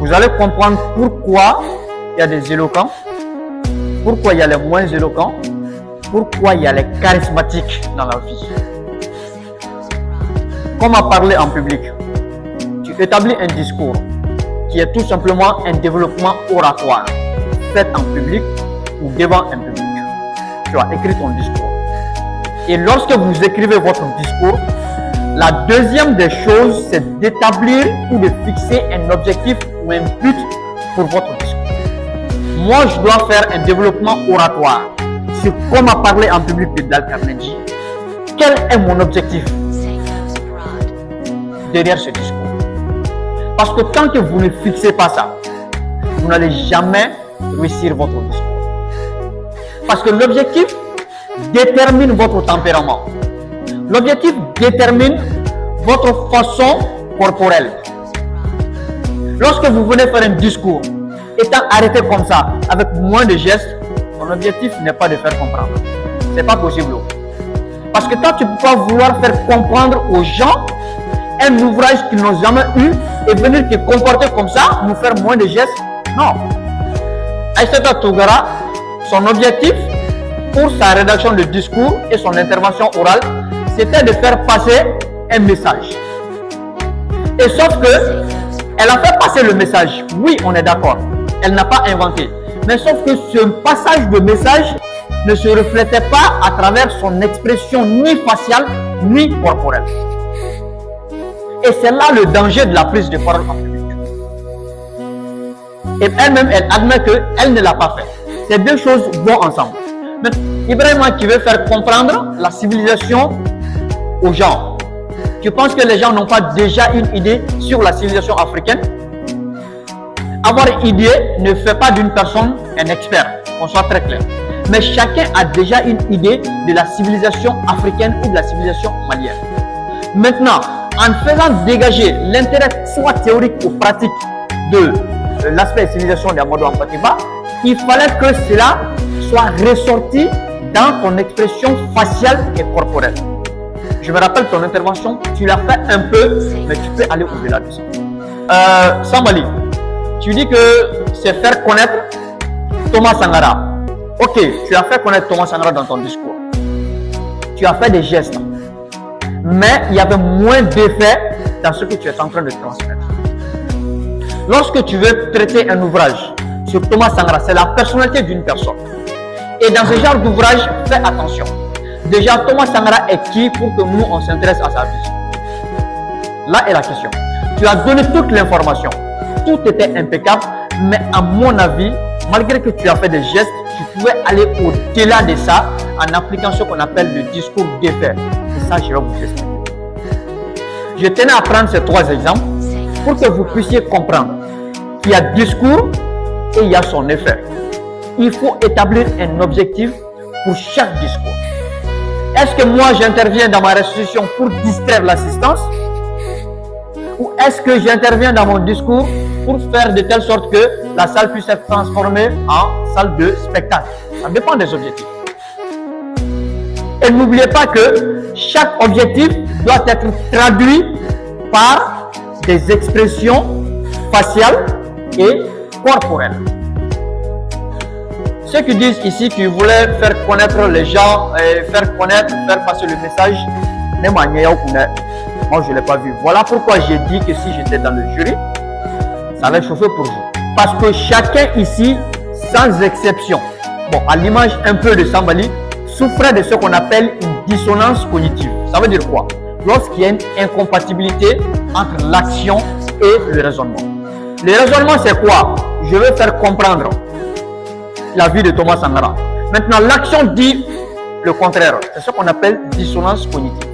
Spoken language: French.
Vous allez comprendre pourquoi il y a des éloquents, pourquoi il y a les moins éloquents, pourquoi il y a les charismatiques dans la vie. Comment parler en public? Tu établis un discours qui est tout simplement un développement oratoire fait en public ou devant un public. Tu as écrit ton discours. Et lorsque vous écrivez votre discours, la deuxième des choses, c'est d'établir ou de fixer un objectif ou un but pour votre discours. Moi, je dois faire un développement oratoire sur comment parler en public de Dale Carnegie. Quel est mon objectif derrière ce discours? Parce que tant que vous ne fixez pas ça, vous n'allez jamais réussir votre discours. Parce que l'objectif détermine votre tempérament. L'objectif détermine votre façon corporelle. Lorsque vous venez faire un discours, étant arrêté comme ça, avec moins de gestes, ton objectif n'est pas de faire comprendre. C'est pas possible. Parce que toi, tu ne peux pas vouloir faire comprendre aux gens un ouvrage qu'ils n'ont jamais eu et venir te comporter comme ça, nous faire moins de gestes. Non. Aïssata Toungara, son objectif pour sa rédaction de discours et son intervention orale, c'était de faire passer un message. Et sauf que, elle a fait passer le message. Oui, on est d'accord. Elle n'a pas inventé. Mais sauf que ce passage de message ne se reflétait pas à travers son expression ni faciale, ni corporelle. Et c'est là le danger de la prise de parole en public. Et elle-même, elle admet qu'elle ne l'a pas fait. Ces deux choses vont ensemble. Mais Ibrahima qui veut faire comprendre la civilisation aux gens. Tu penses que les gens n'ont pas déjà une idée sur la civilisation africaine? Avoir une idée ne fait pas d'une personne un expert, qu'on soit très clair. Mais chacun a déjà une idée de la civilisation africaine ou de la civilisation malienne. Maintenant, en faisant dégager l'intérêt soit théorique ou pratique de l'aspect civilisation d'Amadou Hampâté-Bâ, il fallait que cela soit ressorti dans ton expression faciale et corporelle. Je me rappelle ton intervention, tu l'as fait un peu, mais tu peux aller au-delà de ça. Sambali, tu dis que c'est faire connaître Thomas Sankara. Ok, tu as fait connaître Thomas Sankara dans ton discours. Tu as fait des gestes. Mais il y avait moins d'effet dans ce que tu es en train de transmettre. Lorsque tu veux traiter un ouvrage sur Thomas Sankara, c'est la personnalité d'une personne. Et dans ce genre d'ouvrage, fais attention. Déjà, Thomas Sankara est qui pour que nous, on s'intéresse à sa vie? Là est la question. Tu as donné toute l'information. Tout était impeccable, mais à mon avis, malgré que tu as fait des gestes, tu pouvais aller au-delà de ça en appliquant ce qu'on appelle le discours d'effet. Et ça, je vais vous expliquer. Je tenais à prendre ces trois exemples pour que vous puissiez comprendre qu'il y a discours et il y a son effet. Il faut établir un objectif pour chaque discours. Est-ce que moi j'interviens dans ma restitution pour distraire l'assistance? Ou est-ce que j'interviens dans mon discours pour faire de telle sorte que la salle puisse être transformée en salle de spectacle? Ça dépend des objectifs. Et n'oubliez pas que chaque objectif doit être traduit par des expressions faciales et corporelles. Ceux qui disent ici qu'ils voulaient faire connaître les gens, faire passer le message, moi je ne l'ai pas vu. Voilà pourquoi j'ai dit que si j'étais dans le jury, ça allait chauffer pour vous. Parce que chacun ici, sans exception, bon, à l'image un peu de Sambali, souffrait de ce qu'on appelle une dissonance cognitive. Ça veut dire quoi? Lorsqu'il y a une incompatibilité entre l'action et le raisonnement. Le raisonnement, c'est quoi? Je veux faire comprendre la vie de Thomas Sankara. Maintenant, l'action dit le contraire. C'est ce qu'on appelle dissonance cognitive.